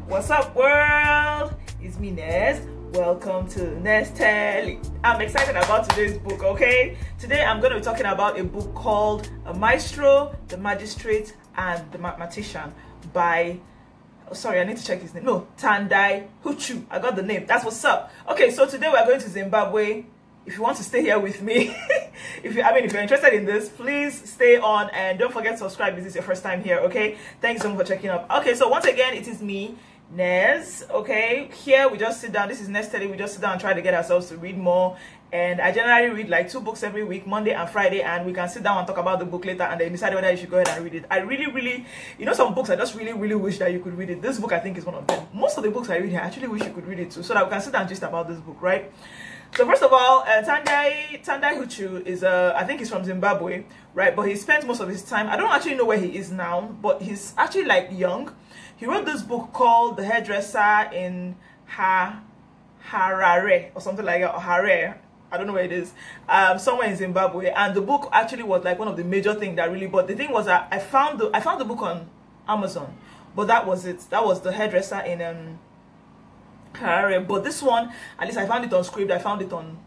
What's up, world? It's me, Nez. Welcome to Nez Telly. I'm excited about today's book, okay? Today I'm going to be talking about a book called Maestro, the Magistrate, and the Mathematician by... Oh, sorry, I need to check his name. No, Tendai Huchu. I got the name. That's what's up. Okay, so today we're going to Zimbabwe. If you want to stay here with me, if you're interested in this, please stay on and don't forget to subscribe if this is your first time here, okay? Thanks so much for checking up. Okay, so once again, it is me, Nez, okay? Here we just sit down. This is Nez Telly. We just sit down and try to get ourselves to read more. And I generally read like 2 books every week, Monday and Friday, and we can sit down and talk about the book later and then decide whether you should go ahead and read it. I really, you know, some books I just really wish that you could read it. This book I think is one of them. Most of the books I read here, I actually wish you could read it too, so that we can sit down and just about this book, right? So first of all, Tendai Huchu is I think he's from Zimbabwe, right? But he spent most of his time, I don't actually know where he is now, but he's actually like young. He wrote this book called The Hairdresser in Harare or something like that, or Harare. I don't know where it is, somewhere in Zimbabwe. And the book actually was like one of the major things that really, but the thing was that I found the book on Amazon, but that was it. That was The Hairdresser in Harare. But this one, at least I found it on Scribd. I found it on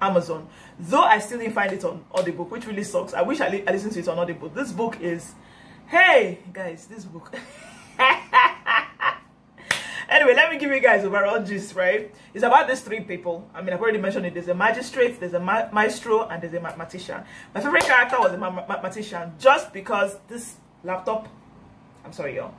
Amazon, though I still didn't find it on audiobook, which really sucks. I wish I listened to it on audiobook. This book is, hey guys, this book. Anyway, let me give you guys overall gist, right? It's about these 3 people. I mean, I've already mentioned it. There's a magistrate, there's a maestro, and there's a mathematician. My favorite character was a mathematician, just because this laptop, I'm sorry, y'all.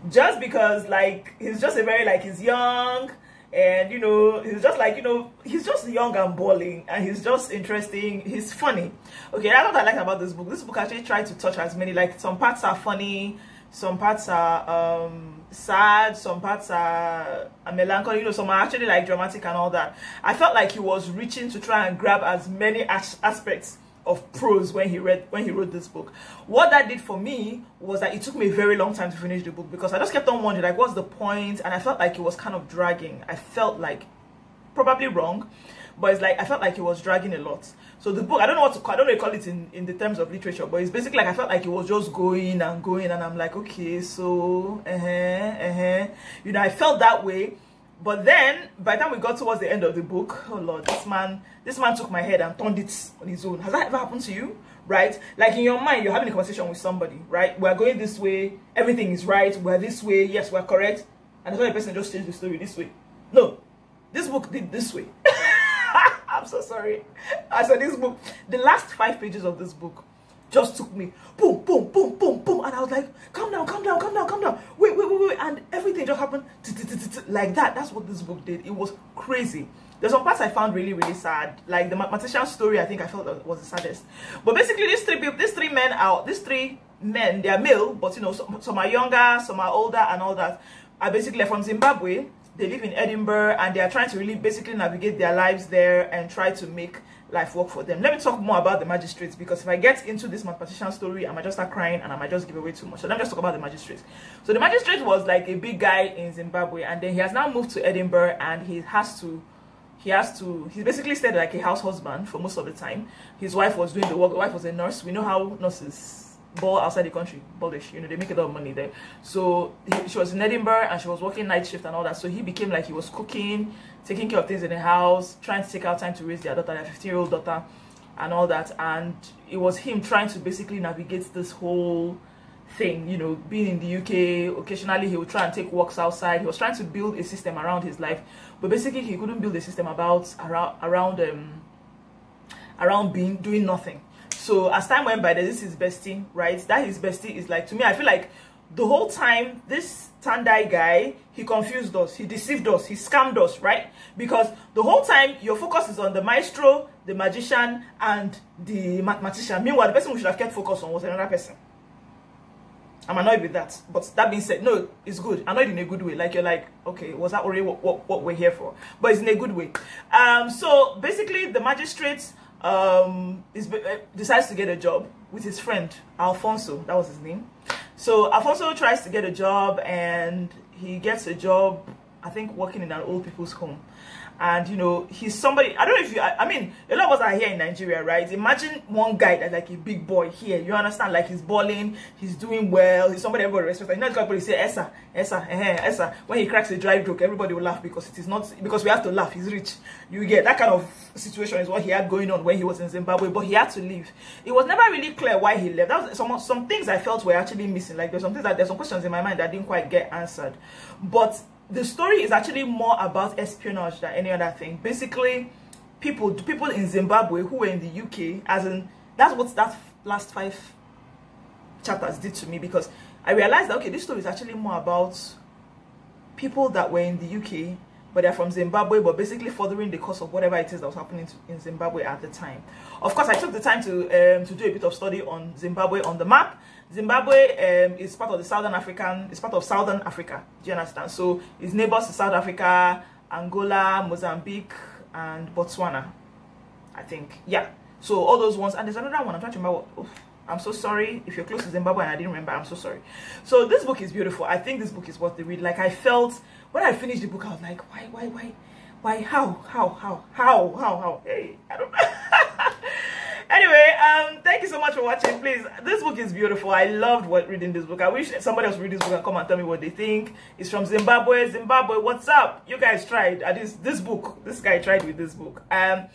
Just because, like, he's just a very, like, he's young, and, you know, he's just, like, you know, he's just young and balling, and he's just interesting. He's funny. Okay, that's what I like about this book. This book actually tried to touch as many, like, some parts are funny, some parts are sad, some parts are melancholy, you know, some are actually like dramatic and all that. I felt like he was reaching to try and grab as many aspects of prose when he wrote this book. What that did for me was that it took me a very long time to finish the book, because I just kept on wondering, like, what's the point? And I felt like it was kind of dragging. I felt like, probably wrong, but it's like I felt like it was dragging a lot. So the book, I don't know what to call, I don't know what to call it in the terms of literature, but it's basically like I felt like it was just going and going, and I'm like, okay, so you know, I felt that way. But then by the time we got towards the end of the book, oh Lord, this man took my head and turned it on his own. Has that ever happened to you? Right? Like in your mind, you're having a conversation with somebody, right? We're going this way, everything is right, we're this way, yes, we're correct, and the other person just changed the story this way. No, this book did this way. I'm so sorry. I said this book, the last 5 pages of this book just took me boom, boom, boom, boom, boom, and I was like, calm down, calm down, calm down, calm down. Wait, and everything just happened like that. That's what this book did. It was crazy. There's some parts I found really sad, like the mathematician story. I think I felt was the saddest. But basically, these 3 men, they are male, but you know, some are younger, some are older, and all that. Are basically from Zimbabwe. They live in Edinburgh, and they are trying to really basically navigate their lives there and try to make life work for them. Let me talk more about the magistrates, because if I get into this mathematician story, I might just start crying and I might just give away too much. So let me just talk about the magistrate. So the magistrate was like a big guy in Zimbabwe, and then he has now moved to Edinburgh, and he's basically stayed like a house husband for most of the time. His wife was doing the work. The wife was a nurse. We know how nurses ball outside the country, bullish, you know, they make a lot of money there. So she was in Edinburgh, and she was working night shift and all that. So he became like, he was cooking, taking care of things in the house, trying to take out time to raise their daughter, their 15-year-old daughter, and all that. And it was him trying to basically navigate this whole thing, you know, being in the UK. Occasionally he would try and take walks outside. He was trying to build a system around his life, but basically he couldn't build a system around doing nothing. So as time went by, this is his bestie, right? That his bestie is like, to me, I feel like the whole time, this Tendai guy, he confused us, he deceived us, he scammed us, right? Because the whole time, your focus is on the maestro, the magician, and the mathematician. Meanwhile, the person we should have kept focus on was another person. I'm annoyed with that. But that being said, no, it's good. Annoyed in a good way. Like, you're like, okay, was that already what we're here for? But it's in a good way. So basically, the magistrate decides to get a job with his friend Alfonso. That was his name. So Alfonso tries to get a job, and he gets a job I think, working in an old people's home. And you know, he's somebody, I don't know if you, I mean, a lot of us are here in Nigeria, right? Imagine one guy that's like a big boy here, you understand, like he's balling, he's doing well, he's somebody everybody respects. Like, you know, everybody say Essa. When he cracks a dry joke, everybody will laugh because it is not, because we have to laugh, he's rich. You get that kind of situation is what he had going on when he was in Zimbabwe, but he had to leave. It was never really clear why he left. That was some things I felt were actually missing. Like there's some questions in my mind that didn't quite get answered. But the story is actually more about espionage than any other thing. Basically, people in Zimbabwe who were in the UK, as in, that's what that last 5 chapters did to me, because I realized that, okay, this story is actually more about people that were in the UK, but they're from Zimbabwe, but basically furthering the course of whatever it is that was happening in Zimbabwe at the time. Of course, I took the time to do a bit of study on Zimbabwe on the map. Zimbabwe is part of the Southern African, it's part of Southern Africa. Do you understand? So its neighbors to South Africa, Angola, Mozambique, and Botswana, I think. Yeah. So all those ones, and there's another one. I'm trying to remember. Oof, I'm so sorry if you're close to Zimbabwe and I didn't remember. I'm so sorry. So this book is beautiful. I think this book is worth the read. Like I felt when I finished the book, I was like, why, how? Hey, I don't know. Anyway, thank you so much for watching. Please, this book is beautiful. I loved reading this book. I wish somebody else read this book and come and tell me what they think. It's from Zimbabwe. Zimbabwe, what's up? You guys tried this book. This guy tried with this book. I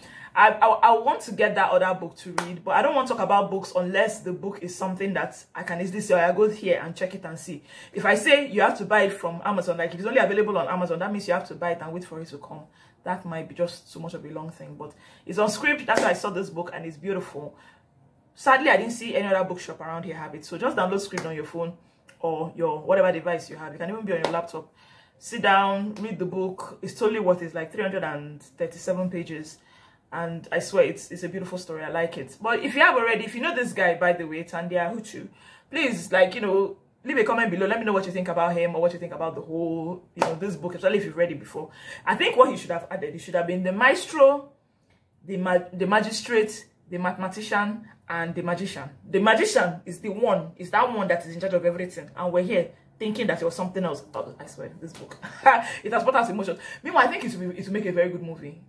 want to get that other book to read, but I don't want to talk about books unless the book is something that I can easily say, I go here and check it and see. If I say you have to buy it from Amazon, like if it's only available on Amazon, that means you have to buy it and wait for it to come. That might be just too much of a long thing, but it's on script. That's why I saw this book and it's beautiful. Sadly, I didn't see any other bookshop around here have it. So just download script on your phone or your whatever device you have. It can even be on your laptop. Sit down, read the book. It's totally worth it. It's like 337 pages. And I swear it's a beautiful story. I like it. But if you have already, if you know this guy, by the way, Tendai Huchu, please, like, you know, leave a comment below. Let me know what you think about him or what you think about the whole, you know, this book, especially if you've read it before. I think what he should have added, he should have been the maestro, the magistrate, the mathematician, and the magician. The magician is that one that is in charge of everything. And we're here thinking that it was something else. Oh, I swear, this book. It has brought us emotions. Meanwhile, I think it will make a very good movie.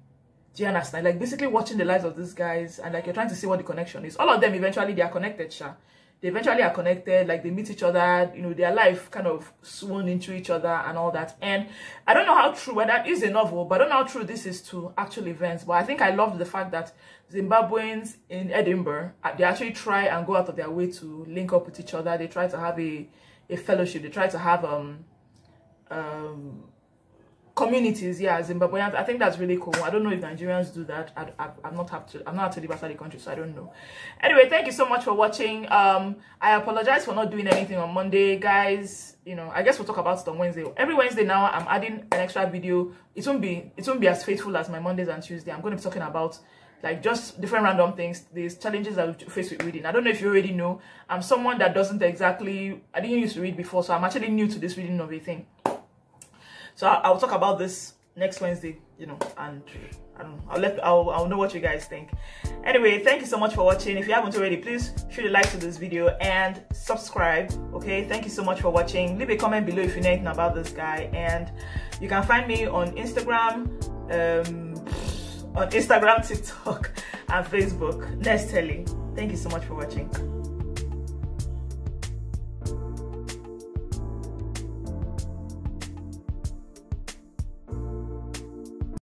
Do you understand? Like basically watching the lives of these guys and like you're trying to see what the connection is. All of them eventually they are connected, Sha. They eventually are connected, like they meet each other, you know, their life kind of swoon into each other and all that. And I don't know how true, whether that is a novel, but I don't know how true this is to actual events. But I think I loved the fact that Zimbabweans in Edinburgh, they actually try and go out of their way to link up with each other. They try to have a fellowship. They try to have communities, yeah, Zimbabweans. I think that's really cool. I don't know if Nigerians do that. I'm not actually outside the country, so I don't know. Anyway, thank you so much for watching. I apologize for not doing anything on Monday, guys. You know, I guess we'll talk about it on Wednesday. Every Wednesday now, I'm adding an extra video. It won't be as faithful as my Mondays and Tuesday. I'm going to be talking about like just different random things, these challenges that we face with reading. I don't know if you already know. I'm someone that doesn't exactly. I didn't used to read before, so I'm actually new to this reading of a thing. So I'll talk about this next Wednesday, you know, and I don't know, I'll know what you guys think. Anyway, thank you so much for watching. If you haven't already, please shoot a like to this video and subscribe. Okay, thank you so much for watching. Leave a comment below if you know anything about this guy, and you can find me on Instagram, TikTok, and Facebook. Nesteli. Thank you so much for watching.